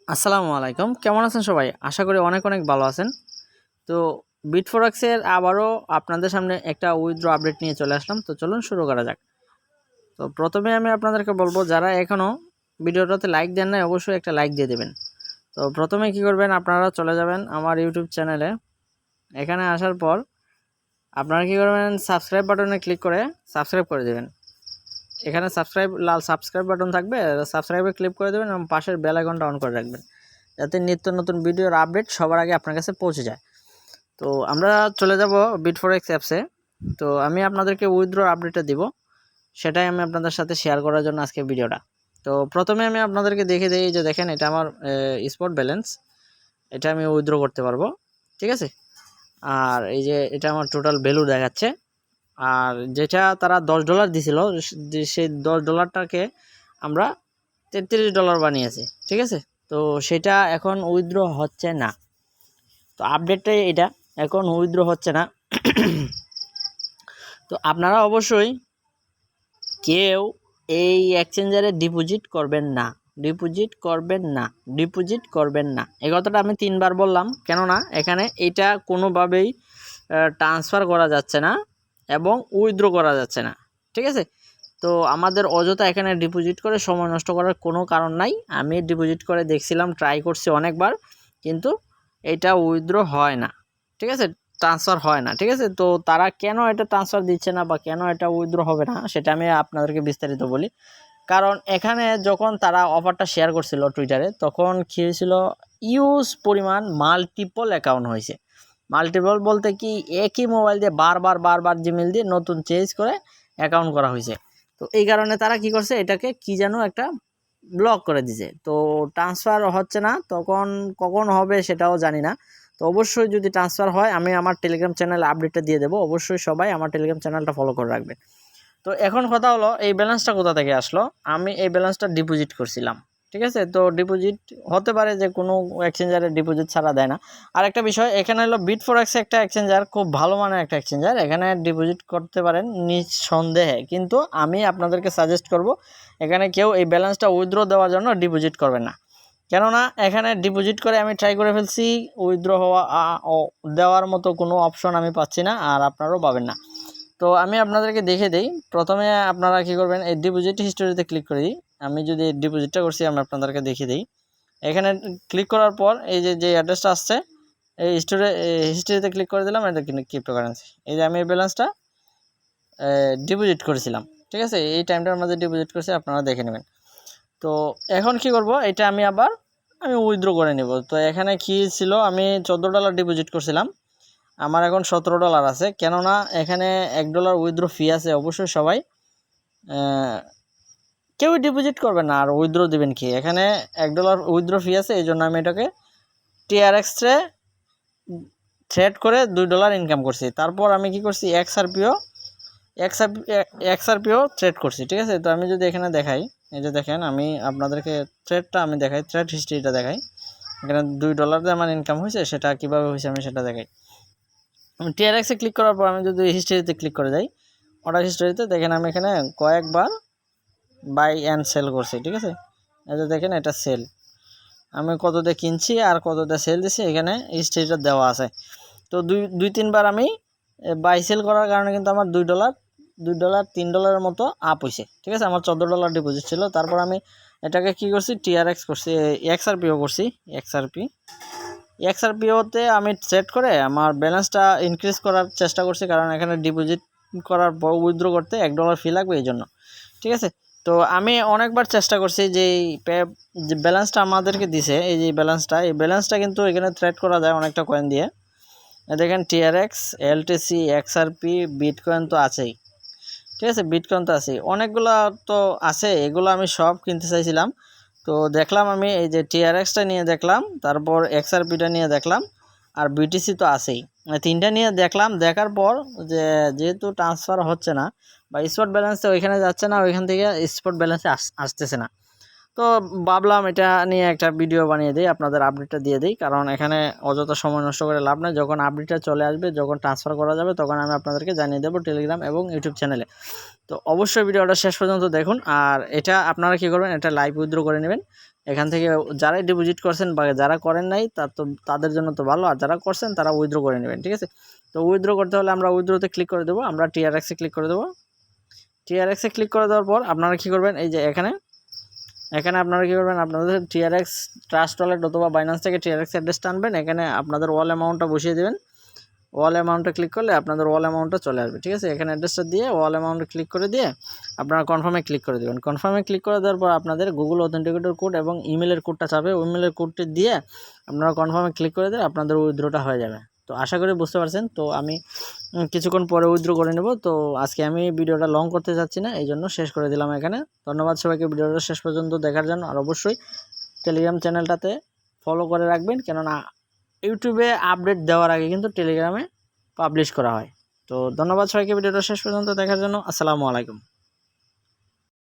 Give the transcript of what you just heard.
আসসালামু আলাইকুম, কেমন আছেন সবাই? আশা করি অনেক অনেক ভালো আছেন। তো বিটফরেক্সের আবারও আপনাদের সামনে একটা উইথড্র আপডেট নিয়ে চলে আসলাম। তো চলুন শুরু করা যাক। তো প্রথমে আমি আপনাদেরকে বলবো, যারা এখনও ভিডিওটাতে লাইক দেন নাই অবশ্যই একটা লাইক দিয়ে দেবেন। তো প্রথমে কি করবেন, আপনারা চলে যাবেন আমার ইউটিউব চ্যানেলে। এখানে আসার পর আপনারা কি করবেন, সাবস্ক্রাইব বাটনে ক্লিক করে সাবস্ক্রাইব করে দেবেন। এখানে লাল সাবস্ক্রাইব বাটন থাকবে, সাবস্ক্রাইবে ক্লিক করে দেবেন এবং পাশের বেল আইকনটা অন করে রাখবেন, যাতে নিত্য নতুন ভিডিওর আপডেট সবার আগে আপনার কাছে পৌঁছে যায়। তো আমরা চলে যাব বিটফরেক্স অ্যাপসে। তো আমি আপনাদেরকে উইথড্রর আপডেটটা দিব, সেটাই আমি আপনাদের সাথে শেয়ার করার জন্য আজকে ভিডিওটা। তো প্রথমে আমি আপনাদেরকে দেখে দিই, যে দেখেন এটা আমার স্পট ব্যালেন্স, এটা আমি উইথড্র করতে পারবো, ঠিক আছে। আর এই যে এটা আমার টোটাল ভ্যালু দেখাচ্ছে। আর যেটা তারা $10 দিছিল, সেই $10টাকে আমরা $33 বানিয়েছি, ঠিক আছে। তো সেটা এখন উইথড্র হচ্ছে না। তো আপডেটটাই এটা, এখন উইথড্র হচ্ছে না। তো আপনারা অবশ্যই কেউ এই এক্সচেঞ্জারে ডিপোজিট করবেন না, ডিপোজিট করবেন না, ডিপোজিট করবেন না। এই কথাটা আমি 3বার বললাম, কেননা এখানে এটা কোনোভাবেই ট্রান্সফার করা যাচ্ছে না এবং উইথড্র করা যাচ্ছে না, ঠিক আছে। তো আমাদের অযথা এখানে ডিপোজিট করে সময় নষ্ট করার কোনো কারণ নাই। আমি ডিপোজিট করে দেখছিলাম, ট্রাই করছি অনেকবার, কিন্তু এটা উইথড্র হয় না, ঠিক আছে, ট্রান্সফার হয় না, ঠিক আছে। তো তারা কেন এটা ট্রান্সফার দিচ্ছে না বা কেন এটা উইথড্র হবে না, সেটা আমি আপনাদেরকে বিস্তারিত বলি। কারণ এখানে যখন তারা অফারটা শেয়ার করছিল টুইটারে, তখন কী হয়েছিল, ইউজ পরিমাণ মাল্টিপল অ্যাকাউন্ট হয়েছে। মাল্টিপল বলতে কি, একই মোবাইল দিয়ে বারবার জিমেল দিয়ে নতুন চেঞ্জ করে অ্যাকাউন্ট করা হয়েছে। তো এই কারণে তারা কি করছে, এটাকে কি যেন একটা ব্লক করে দিছে। তো ট্রান্সফার হচ্ছে না, তখন কখন হবে সেটাও জানি না। তো অবশ্যই যদি ট্রান্সফার হয়, আমি আমার টেলিগ্রাম চ্যানেলে আপডেটটা দিয়ে দেবো। অবশ্যই সবাই আমার টেলিগ্রাম চ্যানেলটা ফলো করে রাখবেন। তো এখন কথা হলো, এই ব্যালেন্সটা কোথা থেকে আসলো? আমি এই ব্যালেন্সটা ডিপোজিট করছিলাম, ঠিক আছে। তো ডিপোজিট হতে পারে যে কোনো এক্সচেঞ্জারে ডিপোজিট ছাড়া দেয় না। আর একটা বিষয়, এখানে হলো বিটফরেক্স একটা এক্সচেঞ্জার, খুব ভালো মানের একটা এক্সচেঞ্জার, এখানে ডিপোজিট করতে পারেন নিঃসন্দেহে। কিন্তু আমি আপনাদেরকে সাজেস্ট করব, এখানে কেউ এই ব্যালেন্সটা উইথড্র দেওয়ার জন্য ডিপোজিট করবেন না। কেননা এখানে ডিপোজিট করে আমি ট্রাই করে ফেলছি, উইথড্র দেওয়ার মতো কোনো অপশন আমি পাচ্ছি না, আর আপনারাও পাবেন না। তো আমি আপনাদেরকে দেখে দিই। প্রথমে আপনারা কি করবেন, এই ডিপোজিট হিস্টোরিতে ক্লিক করে দিই। আমি যদি ডিপোজিটটা করছি, আমি আপনাদেরকে দেখিয়ে দিই। এখানে ক্লিক করার পর এই যে অ্যাড্রেসটা আসছে, এই হিস্টোরিতে ক্লিক করে দিলাম। এটা কিন্তু ক্রিপ্টোকারেন্সি, এই যে আমি এই ব্যালেন্সটা ডিপোজিট করেছিলাম, ঠিক আছে। এই টাইমটার মধ্যে ডিপোজিট করছি, আপনারা দেখে নেবেন। তো এখন কি করব, এটা আমি উইথড্র করে নেব। তো এখানে কি ছিল, আমি $14 ডিপোজিট করছিলাম, আমার এখন $17 আছে। কেননা এখানে $1 উইথড্র ফি আছে। অবশ্যই সবাই কেউ ডিপোজিট করবে না আর উইথড্র দেবেন কি, এখানে $1 উইথড্র ফি আছে। এই জন্য আমি এটাকে টিআরএক্সে থ্রেড করে $2 ইনকাম করছি। তারপর আমি কি করছি, এক্সআরপিও থ্রেড করছি, ঠিক আছে। তো আমি যদি এখানে দেখাই, এই যে দেখেন, আমি আপনাদেরকে থ্রেডটা আমি দেখাই, থ্রেড হিস্ট্রিটা দেখাই। এখানে $2 দিয়ে আমার ইনকাম হয়েছে, সেটা কীভাবে হয়েছে আমি সেটা দেখাই। আমি টিআরএক্সে ক্লিক করার পর আমি যদি হিস্ট্রিতে ক্লিক করে যাই, অর্ডার হিস্ট্রিতে দেখেন আমি এখানে কয়েকবার বাই অ্যান্ড সেল করছি, ঠিক আছে। এই যে দেখেন, এটা সেল, আমি কতটা কিনছি আর কতটা সেল দিছি, এখানে হিস্ট্রিটা দেওয়া আছে। তো দুই তিনবার আমি বাই সেল করার কারণে কিন্তু আমার $2 $3 মতো আপ হয়েছে, ঠিক আছে। আমার $14 ডিপোজিট ছিল। তারপর আমি এটাকে কি করছি, টিআরএক্স করছি, এক্সআরপিও করছি। এক্সআরপিওতে আমি সেট করে আমার ব্যালেন্সটা ইনক্রিজ করার চেষ্টা করছি, কারণ এখানে ডিপোজিট করার পর উইথড্র করতে $1 ফি লাগবে, এই জন্য, ঠিক আছে। তো আমি অনেকবার চেষ্টা করছি যে ব্যালেন্সটা আমাদেরকে দিছে, এই যে এই ব্যালেন্সটা কিন্তু এখানে থ্রেড করা যায় অনেকটা কয়েন দিয়ে। দেখেন, টিআরএক্স, এলটিসি, এক্সআরপি, বিটকয়েন তো আছেই, ঠিক আছে। বিটকয়েন তো আছেই, অনেকগুলো তো আছে। এগুলো আমি সব কিনতে চাইছিলাম। তো দেখলাম, আমি এই যে টিআরএক্সটা নিয়ে দেখলাম, তারপর এক্সআরপিটা নিয়ে দেখলাম, আর বিটিসি তো আছেই, তিনটা নিয়ে দেখলাম। দেখার পর যেহেতু ট্রান্সফার হচ্ছে না বা স্পট ব্যালেন্সে ওইখানে যাচ্ছে না, ওইখান থেকে স্পট ব্যালেন্সে আসতেছে না। তো ভাবলাম এটা নিয়ে একটা ভিডিও বানিয়ে দিই, আপনাদের আপডেটটা দিয়ে দিই, কারণ এখানে অযথা সময় নষ্ট করে লাভ নেই। যখন আপডেটটা চলে আসবে, যখন ট্রান্সফার করা যাবে, তখন আমি আপনাদেরকে জানিয়ে দেবো টেলিগ্রাম এবং ইউটিউব চ্যানেলে। তো অবশ্যই ভিডিওটা শেষ পর্যন্ত দেখুন। আর এটা আপনারা কী করবেন, এটা লাইভ উইথড্র করে নেবেন এখান থেকে। যারাই ডিপোজিট করছেন বা যারা করেন নাই তাদের জন্য তো ভালো, আর যারা করছেন তারা উইথড্র করে নেবেন, ঠিক আছে। তো উইথড্র করতে হলে আমরা উইথড্রতে ক্লিক করে দেবো, আমরা TRX ক্লিক করে দেবো। TRX ক্লিক করে দেওয়ার পর আপনারা কী করবেন, এই যে এখানে আপনারা কী করবেন, আপনাদের TRX ট্রাস্ট ওয়ালেট অথবা বাইন্যান্স থেকে TRX অ্যাড্রেসটা আনবেন। এখানে আপনাদের ওয়াল অ্যামাউন্টটা বসিয়ে দেবেন। ওয়াল অ্যামাউন্টে ক্লিক করলে আপনাদের ওয়াল অ্যামাউন্টটা চলে আসবে, ঠিক আছে। এখানে অ্যাড্রেসটা দিয়ে ওয়াল অ্যামাউন্টে ক্লিক করে দিয়ে আপনারা কনফার্মে ক্লিক করে দেবেন। কনফার্মে ক্লিক করে দেওয়ার পর আপনাদের গুগল অথেন্টিকেটর কোড এবং ইমেলের কোডটা চাবে, ওই ইমেলের কোডটি দিয়ে আপনারা কনফার্মে ক্লিক করে দিলে আপনাদের উইথড্রটা হয়ে যাবে। তো আশা করি বুঝতে পারছেন। তো আমি কিছুক্ষণ পরে উইথড্র করে নেব। তো আজকে আমি ভিডিওটা লং করতে চাচ্ছি না, এই জন্য শেষ করে দিলাম এখানে। ধন্যবাদ সবাইকে ভিডিওটা শেষ পর্যন্ত দেখার জন্য। আর অবশ্যই টেলিগ্রাম চ্যানেলটাতে ফলো করে রাখবেন, কেননা ইউটিউবে আপডেট দেওয়ার আগে কিন্তু টেলিগ্রামে পাবলিশ করা হয়। তো ধন্যবাদ সবাইকে ভিডিওটা শেষ পর্যন্ত দেখার জন্য। আসসালামু আলাইকুম।